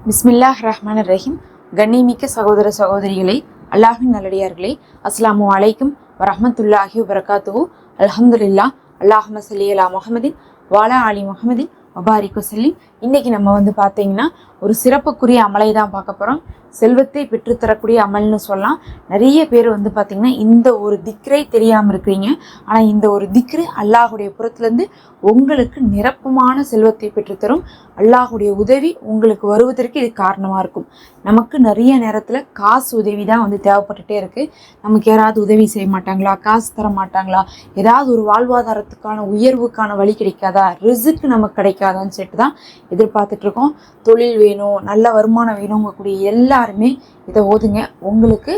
பிஸ்மில்லாஹ் ரஹ்மான் ரஹீம். கண்ணிமிக்க சகோதர சகோதரிகளை, அல்லாஹின் நல்லடியார்களே, அஸ்ஸலாமு அலைக்கும் வரஹ்மத்துல்லாஹி வபரகாத்துஹு. அல்ஹம்துலில்லாஹ். அல்லாஹும்ம ஸல்லி அலா முஹம்மதின் வஅலா ஆலி முஹம்மதின் வபாரிக் வஸல்லிம். இன்னைக்கு நம்ம பார்த்தீங்கன்னா ஒரு சிறப்புக்குரிய அமலை தான் பார்க்க போகிறோம். செல்வத்தை பெற்றுத்தரக்கூடிய அமல்னு சொல்லலாம். நிறைய பேர் பார்த்தீங்கன்னா இந்த ஒரு திக்ரை தெரியாமல் இருக்கிறீங்க. ஆனால் இந்த ஒரு திக்ரு அல்லாஹுடைய புறத்துலேருந்து உங்களுக்கு நிரப்பமான செல்வத்தை பெற்றுத்தரும். அல்லாஹுடைய உதவி உங்களுக்கு வருவதற்கு இது காரணமாக இருக்கும். நமக்கு நிறைய நேரத்தில் காசு உதவி தான் தேவைப்பட்டுட்டே இருக்குது. நமக்கு யாராவது உதவி செய்ய மாட்டாங்களா, காசு தர மாட்டாங்களா, ஏதாவது ஒரு வாழ்வாதாரத்துக்கான உயர்வுக்கான வழி கிடைக்காதா, ரிஸ்க் நமக்கு கிடைக்காதான்னு சொல்லிட்டு தான் எதிர்பார்த்துட்ருக்கோம். தொழில் வேணும், நல்ல வருமானம் வேணுங்கக்கூடிய எல்லாருமே இதை ஓதுங்க. உங்களுக்கு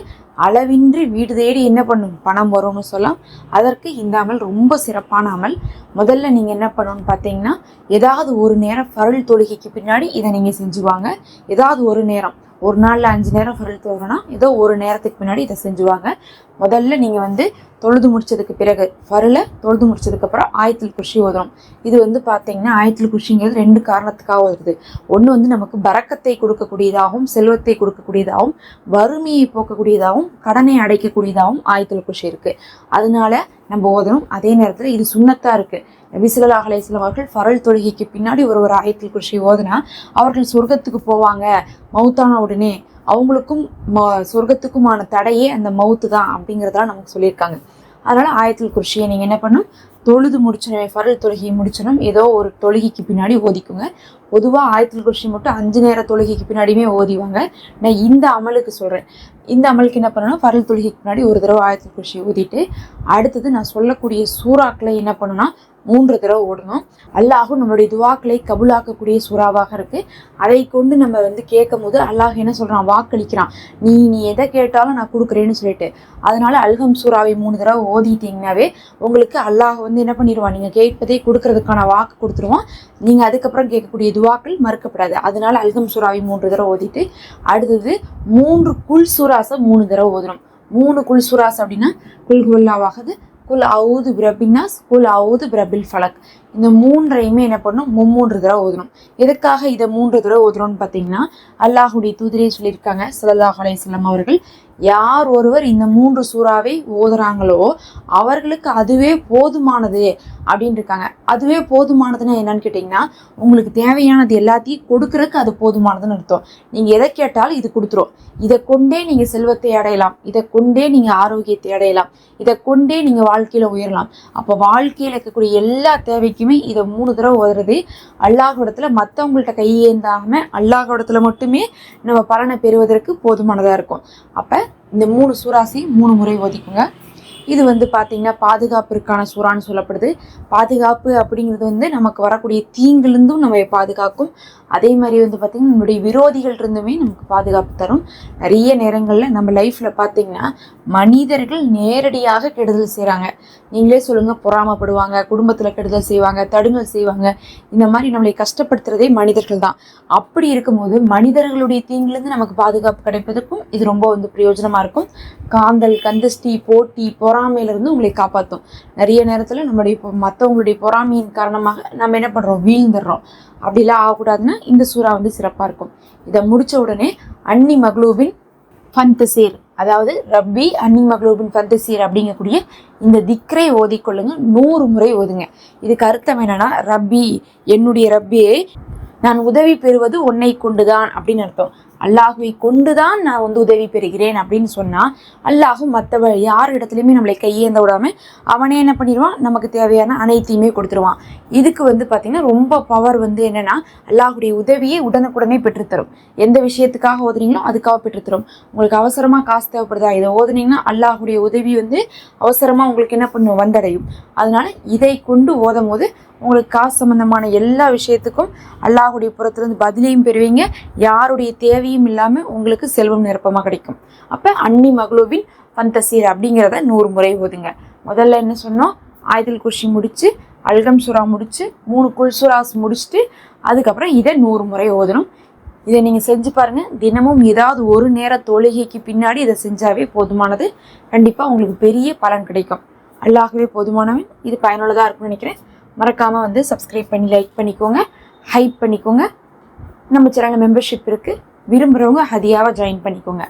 அளவின்றி வீடு தேடி என்ன பண்ணும் பணம் வரும்னு சொல்லலாம். அதற்கு இந்த அமல் ரொம்ப சிறப்பான அமல். முதல்ல நீங்கள் என்ன பண்ணணும்னு பார்த்தீங்கன்னா, ஏதாவது ஒரு நேரம் ஃபர்ல் தொழுகைக்கு பின்னாடி இதை நீங்கள் செஞ்சுவாங்க. ஏதாவது ஒரு நேரம், ஒரு நாளில் 5 நேரம் ஃபர்ல் தொழுகிறோன்னா ஏதோ ஒரு நேரத்துக்கு பின்னாடி இதை செஞ்சுவாங்க. முதல்ல நீங்கள் தொழுது முடிச்சதுக்கு பிறகு ஃபர்லை தொழுது முடிச்சதுக்கப்புறம் ஆயத்துல் குர்சி ஓதுறோம். இது பார்த்தீங்கன்னா ஆயத்துல் குர்சிங்கிறது 2 காரணத்துக்காக வருது. ஒன்று நமக்கு பரக்கத்தை கொடுக்கக்கூடியதாகவும் செல்வத்தை கொடுக்கக்கூடியதாகவும் வறுமையை போக்கக்கூடியதாகவும் கடனை அடைக்கக்கூடியதாகவும் ஆயத்துல் குர்சி இருக்குது. அதனால நம்ம ஓதணும். அதே நேரத்தில் இது சுன்னத்தாக இருக்குது. நபி ஸல்லல்லாஹு அலைஹி வஸல்லம் அவர்கள் ஃபர்ல் தொழுகைக்கு பின்னாடி ஒரு ஆயத்துல் குர்சி ஓதுனா அவர்கள் சொர்க்கத்துக்கு போவாங்க. மௌத்தான உடனே அவங்களுக்கும் சொர்க்கத்துக்குமான தடையே அந்த மவுத்து தான் அப்படிங்கிறதெல்லாம் நமக்கு சொல்லியிருக்காங்க. அதனால் ஆயத்துல் குர்சியை நீங்கள் என்ன பண்ணணும், தொழுது முடிச்சணும், ஃபர்ல் தொழுகையை முடிச்சணும், ஏதோ ஒரு தொழுகைக்கு பின்னாடி ஓதிக்குங்க. பொதுவாக ஆயத்துல் குர்சி மட்டும் 5 நேர தொழுகைக்கு பின்னாடியுமே ஓதிவாங்க. நான் இந்த அமலுக்கு சொல்கிறேன். இந்த அமலுக்கு என்ன பண்ணணும், ஃபர்ல் தொழுகைக்கு பின்னாடி ஒரு தடவை ஆயத்துல் குர்சி ஓதிட்டு அடுத்தது நான் சொல்லக்கூடிய சூறாக்களை என்ன பண்ணணும்னா 3 தடவை ஓடணும். அல்லாஹும் நம்மளுடைய துவாக்களை கபுலாக்கக்கூடிய சூறாவாக இருக்குது. அதை கொண்டு நம்ம கேட்கும் போது அல்லாஹ் என்ன சொல்கிறான், வாக்களிக்கிறான், நீ எதை கேட்டாலும் நான் கொடுக்குறேன்னு சொல்லிட்டு. அதனால அல்ஹம் சூறாவை 3 தடவை ஓதிட்டிங்கனாவே உங்களுக்கு அல்லாஹ் என்ன பண்ணிடுவான், நீங்கள் கேட்பதே கொடுக்கறதுக்கான வாக்கு கொடுத்துருவான். நீங்கள் அதுக்கப்புறம் கேட்கக்கூடிய துவாக்கள் மறுக்கப்படாது. அதனால அல்ஹம் சூறாவை 3 தடவை ஓதிட்டு அடுத்தது 3 குல் சூராஸை 3 தடவை ஓதுறோம். 3 குல் சூராஸ் அப்படின்னா குல் ஹுவல்லாஹ், குல் அவுது பிரபின்னாஸ், குல் அவுது பிரபில் ஃபலக். இந்த 3ஐயுமே என்ன பண்ணணும், 3 தடவை ஓதணும். எதுக்காக இதை 3 தடவை ஓதுறோம்னு பார்த்தீங்கன்னா, அல்லாஹுடைய தூதரே சொல்லியிருக்காங்க ஸல்லல்லாஹு அலைஹி வஸல்லம் அவர்கள், யார் ஒருவர் இந்த 3 சூறாவை ஓதுறாங்களோ அவர்களுக்கு அதுவே போதுமானது அப்படின்னு இருக்காங்க. அதுவே போதுமானதுன்னா என்னன்னு கேட்டிங்கன்னா, உங்களுக்கு தேவையானது எல்லாத்தையும் கொடுக்கறதுக்கு அது போதுமானதுன்னு அர்த்தம். நீங்கள் எதை கேட்டாலும் இது கொடுத்துரும். இதை கொண்டே நீங்கள் செல்வத்தை அடையலாம், இதை கொண்டே நீங்கள் ஆரோக்கியத்தை அடையலாம், இதை கொண்டே நீங்கள் வாழ்க்கையில் உயரலாம். அப்போ வாழ்க்கையில் இருக்கக்கூடிய எல்லா தேவைக்குமே இதை 3 தடவை ஓதுறது அல்லாஹ்விடத்தில் மற்றவங்கள்ட்ட கையேந்தாமல் அல்லாஹ்விடத்தில் மட்டுமே நம்ம பலனை பெறுவதற்கு போதுமானதாக இருக்கும். அப்போ இந்த 3 சூறாசையும் 3 முறை ஓதிக்குங்க. இது பார்த்தீங்கன்னா பாதுகாப்பிற்கான சூறான்னு சொல்லப்படுது. பாதுகாப்பு அப்படிங்கிறது நமக்கு வரக்கூடிய தீங்கிலிருந்தும் நம்ம பாதுகாக்கும். அதே மாதிரி பார்த்தீங்கன்னா நம்மளுடைய விரோதிகள் இருந்துமே நமக்கு பாதுகாப்பு தரும். நிறைய நேரங்களில் நம்ம லைஃப்பில் பார்த்தீங்கன்னா மனிதர்கள் நேரடியாக கெடுதல் செய்கிறாங்க. நீங்களே சொல்லுங்கள், பொறாமப்படுவாங்க, குடும்பத்தில் கெடுதல் செய்வாங்க, தடுங்கல் செய்வாங்க. இந்த மாதிரி நம்மளை கஷ்டப்படுத்துறதே மனிதர்கள் தான். அப்படி இருக்கும்போது மனிதர்களுடைய தீங்கிலிருந்து நமக்கு பாதுகாப்பு கிடைப்பதற்கும் இது ரொம்ப பிரயோஜனமாக இருக்கும். காந்தல், கந்தஷ்டி, போட்டி, பொறாமையிலிருந்து உங்களை காப்பாற்றும். நிறைய நேரத்தில் நம்மளுடைய மற்றவங்களுடைய பொறாமையின் காரணமாக நம்ம என்ன பண்ணுறோம், வீழ்ந்துடுறோம். அப்படிலாம் ஆகக்கூடாதுன்னா இந்த சூறா சிறப்பாக இருக்கும். இதை முடித்த உடனே அன்னி மக்லூபின் ஃபந்தசீர், அதாவது ரப்பி அன்னி மக்லூபின் ஃபந்தசீர் அப்படிங்கக்கூடிய இந்த திக்ரை ஓதிக்கொள்ளுங்க. 100 முறை ஓதுங்க. இதுக்கு அர்த்தம் என்னன்னா, ரப்பி என்னுடைய ரப்பியே, நான் உதவி பெறுவது உன்னை கொண்டுதான் அப்படின்னு அர்த்தம். அல்லாஹுவை கொண்டுதான் நான் உதவி பெறுகிறேன் அப்படின்னு சொன்னால் அல்லாஹும் மற்ற யார் இடத்துலையுமே நம்மளை கையேந்த விடாமல் அவனே என்ன பண்ணிடுவான், நமக்கு தேவையான அனைத்தையுமே கொடுத்துருவான். இதுக்கு பார்த்திங்கன்னா ரொம்ப பவர் என்னென்னா, அல்லாஹுடைய உதவியை உடனுக்குடனே பெற்றுத்தரும். எந்த விஷயத்துக்காக ஓதுனீங்களோ அதுக்காக பெற்றுத்தரும். உங்களுக்கு அவசரமாக காசு தேவைப்படுதா, இதை ஓதுனீங்கன்னா அல்லாஹுடைய உதவி அவசரமாக உங்களுக்கு என்ன பண்ணும், வந்தடையும். அதனால இதை கொண்டு ஓதும் போது உங்களுக்கு காசு சம்பந்தமான எல்லா விஷயத்துக்கும் அல்லாஹுடைய புறத்துலேருந்து பதிலையும் பெறுவீங்க. யாருடைய தேவையும் இல்லாமல் உங்களுக்கு செல்வம் நிரப்பமாக கிடைக்கும். அப்போ அன்னி மக்லூபின் ஃபந்தசீர் அப்படிங்கிறத 100 முறை ஓதுங்க. முதல்ல என்ன சொன்னோம், ஆயத்துல் குர்சி முடித்து அல்கம் சூறா முடித்து 3 குல் சூராஸ் முடிச்சுட்டு அதுக்கப்புறம் இதை 100 முறை ஓதணும். இதை நீங்கள் செஞ்சு பாருங்கள். தினமும் ஏதாவது ஒரு நேர தொழுகைக்கு பின்னாடி இதை செஞ்சாவே போதுமானது. கண்டிப்பாக உங்களுக்கு பெரிய பலன் கிடைக்கும். அல்லாஹ்வே போதுமானவன். இது பயனுள்ளதாக இருக்கும்னு நினைக்கிறேன். மறக்காமல் சப்ஸ்கிரைப் பண்ணி லைக் பண்ணிக்கோங்க, ஹைப் பண்ணிக்கோங்க. நம்ம சேனல் மெம்பர்ஷிப் இருக்குது, விரும்புகிறவங்க ஹதியாவை ஜாயின் பண்ணிக்கோங்க.